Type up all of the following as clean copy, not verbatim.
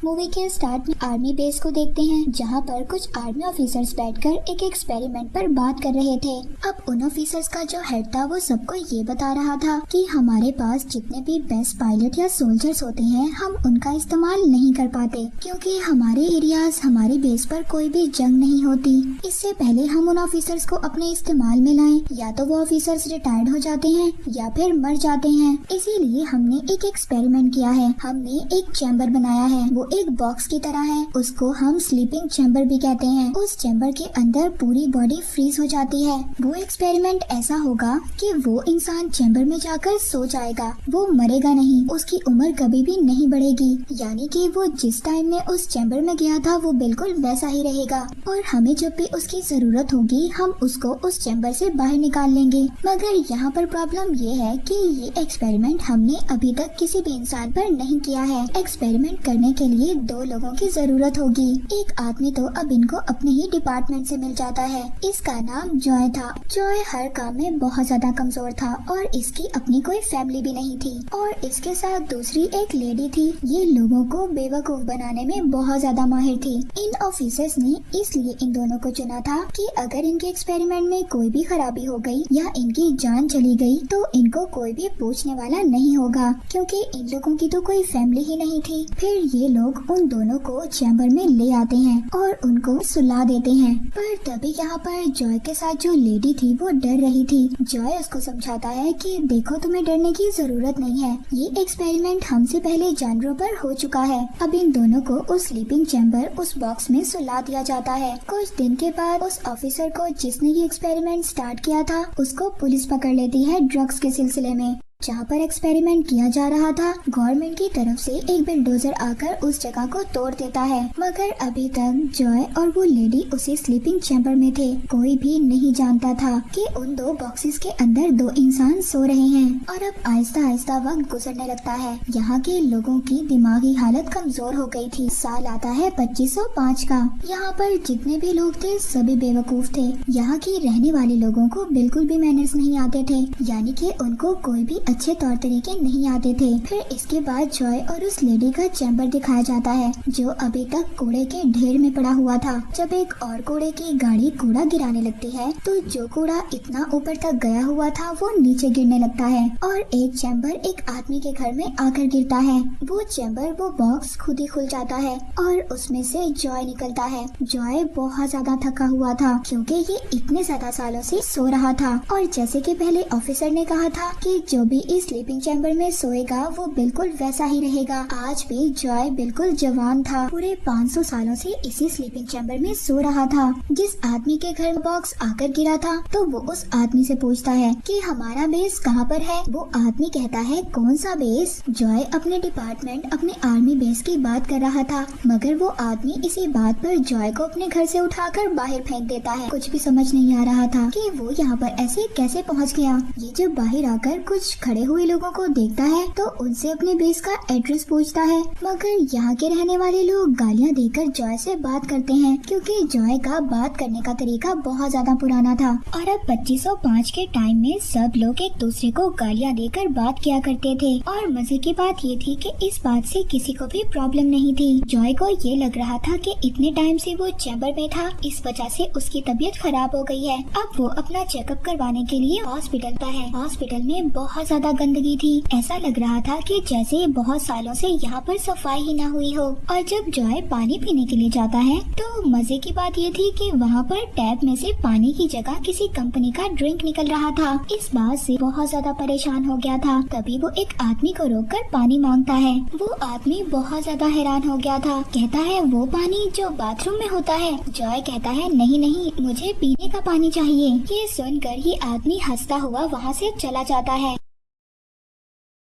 Movie के start में army base को देखते हैं, जहां पर कुछ आर्मी ऑफिसर्स बैठकर एक एक्सपेरिमेंट पर बात कर रहे थे। अब उन ऑफिसर्स का जो हेड था वो सबको ये बता रहा था कि हमारे पास जितने भी बेस्ट पायलट या सोल्जर्स होते हैं हम उनका इस्तेमाल नहीं कर पाते, क्योंकि हमारे एरियाज हमारी बेस पर कोई भी जंग नहीं होती। इससे पहले हम उन ऑफिसर्स को अपने इस्तेमाल में लाएं, या तो वो ऑफिसर्स रिटायर्ड हो जाते हैं या फिर मर जाते हैं। इसीलिए हमने एक एक्सपेरिमेंट किया है। हमने एक चैम्बर बनाया है, वो एक बॉक्स की तरह है, उसको हम स्लीपिंग चैम्बर भी कहते हैं। उस चैम्बर के अंदर पूरी बॉडी फ्रीज हो जाती है। वो एक्सपेरिमेंट ऐसा होगा कि वो इंसान चैम्बर में जाकर सो जाएगा, वो मरेगा नहीं, उसकी उम्र कभी भी नहीं बढ़ेगी, यानी कि वो जिस टाइम में उस चैम्बर में गया था वो बिल्कुल वैसा ही रहेगा। और हमें जब भी उसकी जरूरत होगी हम उसको उस चैम्बर से बाहर निकाल लेंगे। मगर यहाँ पर प्रॉब्लम ये है कि ये एक्सपेरिमेंट हमने अभी तक किसी भी इंसान पर नहीं किया है। एक्सपेरिमेंट करने के लिए 2 लोगों की जरूरत होगी। एक आदमी तो अब इनको अपने ही डिपार्टमेंट से मिल जाता है। इसका नाम जॉय था। जॉय हर काम में बहुत ज्यादा कमजोर था और इसकी अपनी कोई फैमिली भी नहीं थी। और इसके साथ दूसरी एक लेडी थी। ये लोगों को बेवकूफ बनाने में बहुत ज्यादा माहिर थी। इन ऑफिसर्स ने इसलिए इन दोनों को चुना था कि अगर इनके एक्सपेरिमेंट में कोई भी खराबी हो गई या इनकी जान चली गई तो इनको कोई भी पूछने वाला नहीं होगा, क्योंकि इन लोगों की तो कोई फैमिली ही नहीं थी। फिर ये लोग उन दोनों को चैम्बर में ले आते हैं और उनको सुला देते हैं। पर तभी यहाँ पर जॉय के साथ जो लेडी थी वो डर रही थी। जॉय उसको समझाता है कि देखो तुम्हें डरने की जरूरत नहीं है, ये एक्सपेरिमेंट हमसे पहले जानवरों पर हो चुका है। अब इन दोनों को उस स्लीपिंग चैम्बर उस बॉक्स में सुला दिया जाता है। कुछ दिन के बाद उस ऑफिसर को जिसने ये एक्सपेरिमेंट स्टार्ट किया था उसको पुलिस पकड़ लेती है ड्रग्स के सिलसिले में। जहाँ पर एक्सपेरिमेंट किया जा रहा था गवर्नमेंट की तरफ से एक बिल्डोजर आकर उस जगह को तोड़ देता है। मगर अभी तक जॉय और वो लेडी उसी स्लीपिंग चैम्बर में थे। कोई भी नहीं जानता था कि उन 2 बॉक्सेस के अंदर 2 इंसान सो रहे हैं। और अब आहिस्ता आहिस्ता वक्त गुजरने लगता है। यहाँ के लोगों की दिमागी हालत कमजोर हो गई थी। साल आता है 2505 का। यहाँ पर जितने भी लोग थे सभी बेवकूफ थे। यहाँ के रहने वाले लोगों को बिल्कुल भी मैनर्स नहीं आते थे, यानी कि उनको कोई भी अच्छे तौर तरीके नहीं आते थे। फिर इसके बाद जॉय और उस लेडी का चैम्बर दिखाया जाता है जो अभी तक कूड़े के ढेर में पड़ा हुआ था। जब एक और कूड़े की गाड़ी कूड़ा गिराने लगती है तो जो कूड़ा इतना ऊपर तक गया हुआ था वो नीचे गिरने लगता है और एक चैम्बर एक आदमी के घर में आकर गिरता है। वो चैम्बर वो बॉक्स खुद ही खुल जाता है और उसमें से जॉय निकलता है। जॉय बहुत ज्यादा थका हुआ था क्योंकि ये इतने ज्यादा सालों से सो रहा था। और जैसे कि पहले ऑफिसर ने कहा था कि जो भी इस स्लीपिंग चैम्बर में सोएगा वो बिल्कुल वैसा ही रहेगा। आज भी जॉय बिल्कुल जवान था। पूरे 500 सालों से इसी स्लीपिंग चैम्बर में सो रहा था। जिस आदमी के घर बॉक्स आकर गिरा था तो वो उस आदमी से पूछता है कि हमारा बेस कहाँ पर है। वो आदमी कहता है कौन सा बेस। जॉय अपने डिपार्टमेंट अपने आर्मी बेस की बात कर रहा था, मगर वो आदमी इसी बात पर जॉय को अपने घर से उठाकर बाहर फेंक देता है। कुछ भी समझ नहीं आ रहा था कि वो यहाँ पर ऐसे कैसे पहुँच गया। ये जब बाहर आकर कुछ खड़े हुए लोगों को देखता है तो उनसे अपने बेस का एड्रेस पूछता है, मगर यहाँ के रहने वाले लोग गालियाँ देकर जॉय से बात करते हैं क्योंकि जॉय का बात करने का तरीका बहुत ज्यादा पुराना था। और अब 2505 के टाइम में सब लोग एक दूसरे को गालियाँ देकर बात किया करते थे। और मजे की बात ये थी कि इस बात से किसी को भी प्रॉब्लम नहीं थी। जॉय को ये लग रहा था कि इतने टाइम से वो चैम्बर में था, इस वजह से उसकी तबीयत खराब हो गई है। अब वो अपना चेकअप करवाने के लिए हॉस्पिटल का है। हॉस्पिटल में बहुत ज्यादा गंदगी थी। ऐसा लग रहा था कि जैसे बहुत सालों से यहाँ पर सफाई ही ना हुई हो। और जब जॉय पानी पीने के लिए जाता है तो मजे की बात ये थी कि वहाँ पर टैप में से पानी की जगह किसी कंपनी का ड्रिंक निकल रहा था। इस बात से बहुत ज्यादा परेशान हो गया था। तभी वो एक आदमी को रोककर पानी मांगता है। वो आदमी बहुत ज्यादा हैरान हो गया था। कहता है वो पानी जो बाथरूम में होता है। जॉय कहता है नहीं नहीं, मुझे पीने का पानी चाहिए। ये सुनकर ये आदमी हंसता हुआ वहाँ से चला जाता है।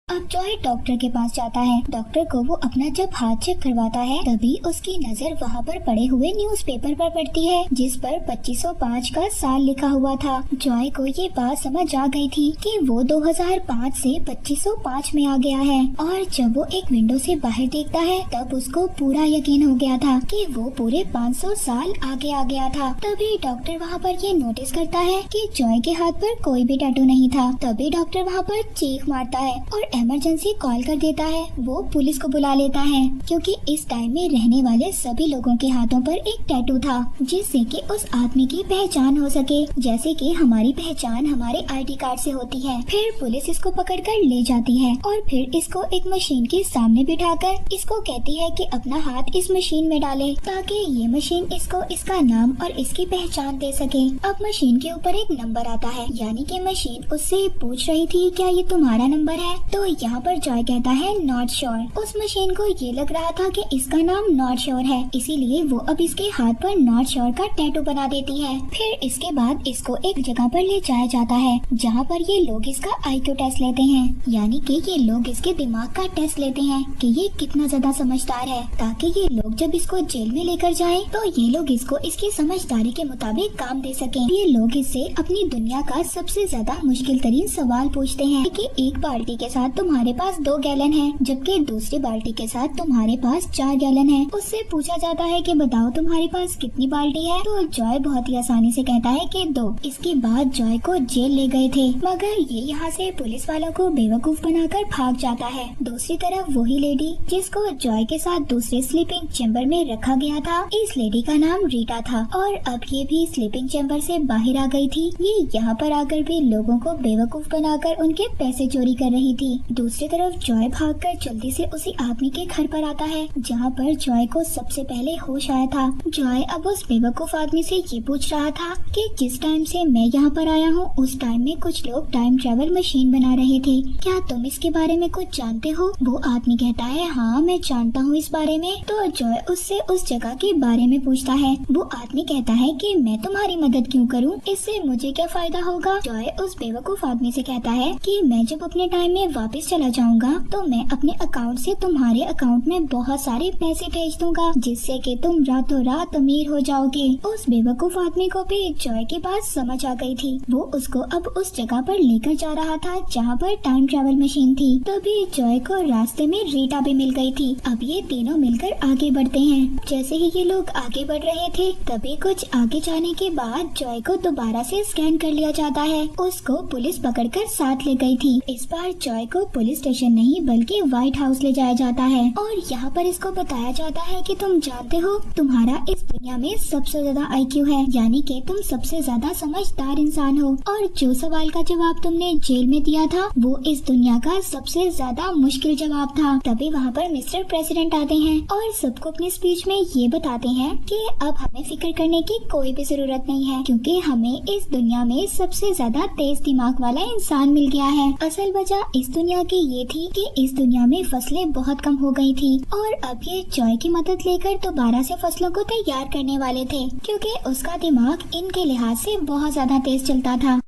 अब जॉय डॉक्टर के पास जाता है। डॉक्टर को वो अपना जब हाथ चेक करवाता है तभी उसकी नजर वहाँ पर पड़े हुए न्यूज़पेपर पर पड़ती है जिस पर 2505 का साल लिखा हुआ था। जॉय को ये बात समझ आ गई थी कि वो 2005 से 2505 में आ गया है। और जब वो एक विंडो से बाहर देखता है तब उसको पूरा यकीन हो गया था कि वो पूरे 500 साल आगे आ गया था। तभी डॉक्टर वहाँ पर ये नोटिस करता है कि जॉय के हाथ पर कोई भी टैटू नहीं था। तभी डॉक्टर वहाँ पर चीख मारता है और इमरजेंसी कॉल कर देता है। वो पुलिस को बुला लेता है क्योंकि इस टाइम में रहने वाले सभी लोगों के हाथों पर एक टैटू था जिससे कि उस आदमी की पहचान हो सके, जैसे कि हमारी पहचान हमारे ID कार्ड से होती है। फिर पुलिस इसको पकड़कर ले जाती है और फिर इसको एक मशीन के सामने बिठाकर इसको कहती है कि अपना हाथ इस मशीन में डाले ताकि ये मशीन इसको इसका नाम और इसकी पहचान दे सके। अब मशीन के ऊपर एक नंबर आता है, यानी कि मशीन उससे पूछ रही थी क्या ये तुम्हारा नंबर है। तो यहाँ पर जॉय कहता है नॉट श्योर। उस मशीन को ये लग रहा था कि इसका नाम नॉट श्योर है, इसीलिए वो अब इसके हाथ पर नॉट श्योर का टैटू बना देती है। फिर इसके बाद इसको एक जगह पर ले जाया जाता है जहाँ पर ये लोग इसका IQ टेस्ट लेते हैं, यानी कि ये लोग इसके दिमाग का टेस्ट लेते हैं कि ये कितना ज्यादा समझदार है, ताकि ये लोग जब इसको जेल में लेकर जाएं तो ये लोग इसको इसकी समझदारी के मुताबिक काम दे सकें। ये लोग इससे अपनी दुनिया का सबसे ज्यादा मुश्किल तरीन सवाल पूछते हैं कि एक बाल्टी के साथ तुम्हारे पास 2 गैलन है, जबकि दूसरी बाल्टी के साथ तुम्हारे पास 4 गैलन है। उससे पूछा जाता है कि बताओ तुम्हारे पास कितनी बाल्टी है, तो जॉय बहुत ही आसानी से कहता है कि 2। इसके बाद जॉय को जेल ले गए थे, मगर ये यहाँ से पुलिस वालों को बेवकूफ बनाकर भाग जाता है। दूसरी तरफ वही लेडी जिसको जॉय के साथ दूसरे स्लीपिंग चैम्बर में रखा गया था, इस लेडी का नाम रीटा था और अब ये भी स्लीपिंग चैम्बर से बाहर आ गई थी। ये यहाँ पर आकर भी लोगों को बेवकूफ बनाकर उनके पैसे चोरी कर रही थी। दूसरी तरफ जॉय भागकर जल्दी से उसी आदमी के घर पर आता है जहाँ पर जॉय को सबसे पहले होश आया था। जॉय अब उस बेवकूफ आदमी से ये पूछ रहा था कि जिस टाइम से मैं यहाँ पर आया हूँ उस टाइम में कुछ लोग टाइम ट्रेवल मशीन बना रहे थे, क्या तुम इसके बारे में कुछ जानते हो। वो आदमी कहता है हाँ मैं जानता हूँ इस बारे में। तो जॉय उससे उस जगह के बारे में पूछता है। वो आदमी कहता है कि मैं तुम्हारी मदद क्यों करूँ, इससे मुझे क्या फायदा होगा। जॉय उस बेवकूफ आदमी से कहता है कि मैं जब अपने टाइम में वापस चला जाऊंगा तो मैं अपने अकाउंट से तुम्हारे अकाउंट में बहुत सारे पैसे भेज दूंगा जिससे कि तुम रातों रात अमीर हो जाओगे। उस बेवकूफ आदमी को भी जॉय की बात समझ आ गई थी। वो उसको अब उस जगह पर लेकर जा रहा था जहाँ पर टाइम ट्रेवल मशीन थी। तभी जॉय को रास्ते में रीटा भी मिल गई थी। अब ये तीनों मिलकर आगे बढ़ते हैं। जैसे ही ये लोग आगे बढ़ रहे थे तभी कुछ आगे जाने के बाद जॉय को दोबारा से स्कैन कर लिया जाता है। उसको पुलिस पकड़कर साथ ले गई थी। इस बार जॉय को पुलिस स्टेशन नहीं बल्कि व्हाइट हाउस ले जाया जाता है और यहाँ पर इसको बताया जाता है कि तुम जानते हो तुम्हारा इस दुनिया में सबसे ज्यादा IQ है, यानी कि तुम सबसे ज्यादा समझदार इंसान हो और जो सवाल का जवाब तुमने जेल में दिया था वो इस दुनिया का सबसे ज्यादा मुश्किल जवाब था। तभी वहाँ पर मिस्टर प्रेसिडेंट आते हैं और सबको अपनी स्पीच में ये बताते हैं कि अब हमें फिक्र करने की कोई भी जरूरत नहीं है क्योंकि हमें इस दुनिया में सबसे ज्यादा तेज दिमाग वाला इंसान मिल गया है। असल वजह इस दुनिया की ये थी कि इस दुनिया में फसलें बहुत कम हो गई थी और अब ये जॉय की मदद लेकर दोबारा से फसलों को तैयार करने वाले थे क्योंकि उसका दिमाग इनके लिहाज से बहुत ज्यादा तेज चलता था।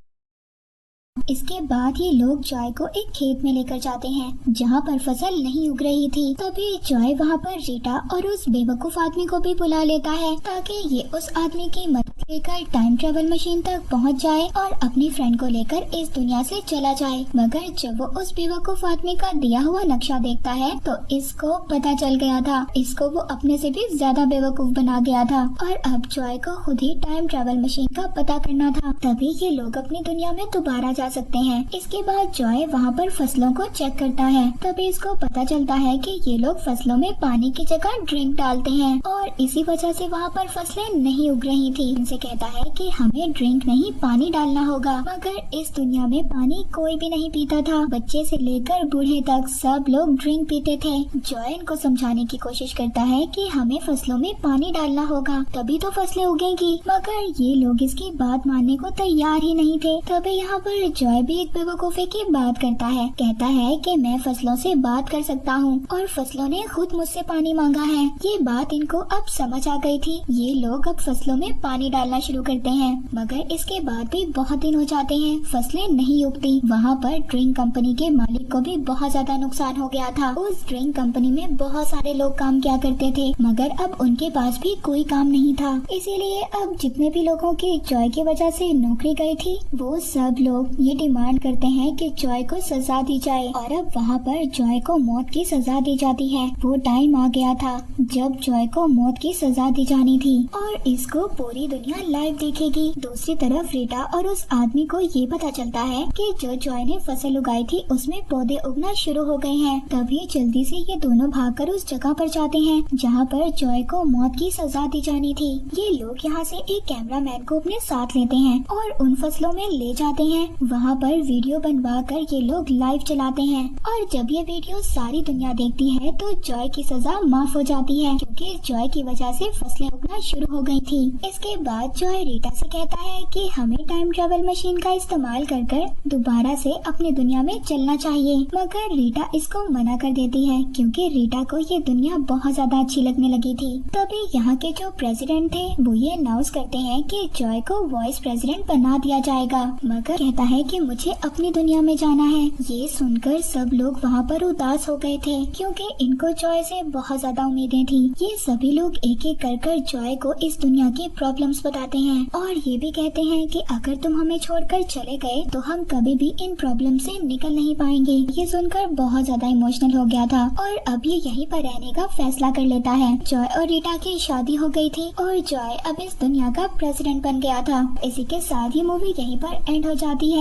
इसके बाद ये लोग जॉय को एक खेत में लेकर जाते हैं जहाँ पर फसल नहीं उग रही थी। तभी जॉय वहाँ पर रीटा और उस बेवकूफ आदमी को भी बुला लेता है ताकि ये उस आदमी की मदद लेकर टाइम ट्रेवल मशीन तक पहुँच जाए और अपनी फ्रेंड को लेकर इस दुनिया से चला जाए। मगर जब वो उस बेवकूफ आदमी का दिया हुआ नक्शा देखता है तो इसको पता चल गया था, इसको वो अपने से भी ज्यादा बेवकूफ बना गया था और अब जॉय को खुद ही टाइम ट्रेवल मशीन का पता करना था। तभी ये लोग अपनी दुनिया में दोबारा जा सकते हैं। इसके बाद जॉय वहाँ पर फसलों को चेक करता है। तभी इसको पता चलता है कि ये लोग फसलों में पानी की जगह ड्रिंक डालते हैं और इसी वजह से वहाँ पर फसलें नहीं उग रही थी। इनसे कहता है कि हमें ड्रिंक नहीं पानी डालना होगा, मगर इस दुनिया में पानी कोई भी नहीं पीता था। बच्चे से लेकर बूढ़े तक सब लोग ड्रिंक पीते थे। जॉय इनको समझाने की कोशिश करता है कि हमें फसलों में पानी डालना होगा तभी तो फसलें उगेंगी, मगर ये लोग इसकी बात मानने को तैयार ही नहीं थे। तभी यहाँ पर जॉय भी एक बेवकूफी की बात करता है। कहता है कि मैं फसलों से बात कर सकता हूँ और फसलों ने खुद मुझसे पानी मांगा है। ये बात इनको अब समझ आ गई थी। ये लोग अब फसलों में पानी डालना शुरू करते हैं, मगर इसके बाद भी बहुत दिन हो जाते हैं, फसलें नहीं उगती। वहाँ पर ड्रिंक कंपनी के मालिक को भी बहुत ज्यादा नुकसान हो गया था। उस ड्रिंक कंपनी में बहुत सारे लोग काम किया करते थे, मगर अब उनके पास भी कोई काम नहीं था। इसीलिए अब जितने भी लोगों की जॉय की वजह से नौकरी गई थी वो सब लोग ये डिमांड करते हैं कि जॉय को सजा दी जाए और अब वहाँ पर जॉय को मौत की सजा दी जाती है। वो टाइम आ गया था जब जॉय को मौत की सजा दी जानी थी और इसको पूरी दुनिया दुनिया लाइव देखेगी। दूसरी तरफ रीटा और उस आदमी को ये पता चलता है कि जो जॉय ने फसल उगाई थी उसमें पौधे उगना शुरू हो गए हैं। तभी जल्दी से ये दोनों भागकर उस जगह पर जाते हैं जहाँ पर जॉय को मौत की सजा दी जानी थी। ये लोग यहाँ से एक कैमरामैन को अपने साथ लेते हैं और उन फसलों में ले जाते हैं। वहाँ पर वीडियो बनवा कर ये लोग लाइव चलाते हैं और जब ये वीडियो सारी दुनिया देखती है तो जॉय की सजा माफ हो जाती है, क्योंकि जॉय की वजह से फसलें उगना शुरू हो गई थी। इसके बाद जॉय रीटा से कहता है कि हमें टाइम ट्रेवल मशीन का इस्तेमाल कर दोबारा से अपनी दुनिया में चलना चाहिए, मगर रीटा इसको मना कर देती है क्योंकि रीटा को ये दुनिया बहुत ज्यादा अच्छी लगने लगी थी। तभी यहाँ के जो प्रेसिडेंट थे वो ये अनाउंस करते हैं कि जॉय को वाइस प्रेसिडेंट बना दिया जाएगा, मगर कहता है कि मुझे अपनी दुनिया में जाना है। ये सुनकर सब लोग वहाँ पर उदास हो गए थे क्योंकि इनको जॉय से बहुत ज्यादा उम्मीदें थी। ये सभी लोग एक एक कर जॉय को इस दुनिया की प्रॉब्लम्स बताते हैं और ये भी कहते हैं कि अगर तुम हमें छोड़कर चले गए तो हम कभी भी इन प्रॉब्लम से निकल नहीं पाएंगे। ये सुनकर बहुत ज्यादा इमोशनल हो गया था और अब ये यहीं पर रहने का फैसला कर लेता है। जॉय और रीटा की शादी हो गई थी और जॉय अब इस दुनिया का प्रेसिडेंट बन गया था। इसी के साथ ही मूवी यहीं पर एंड हो जाती है।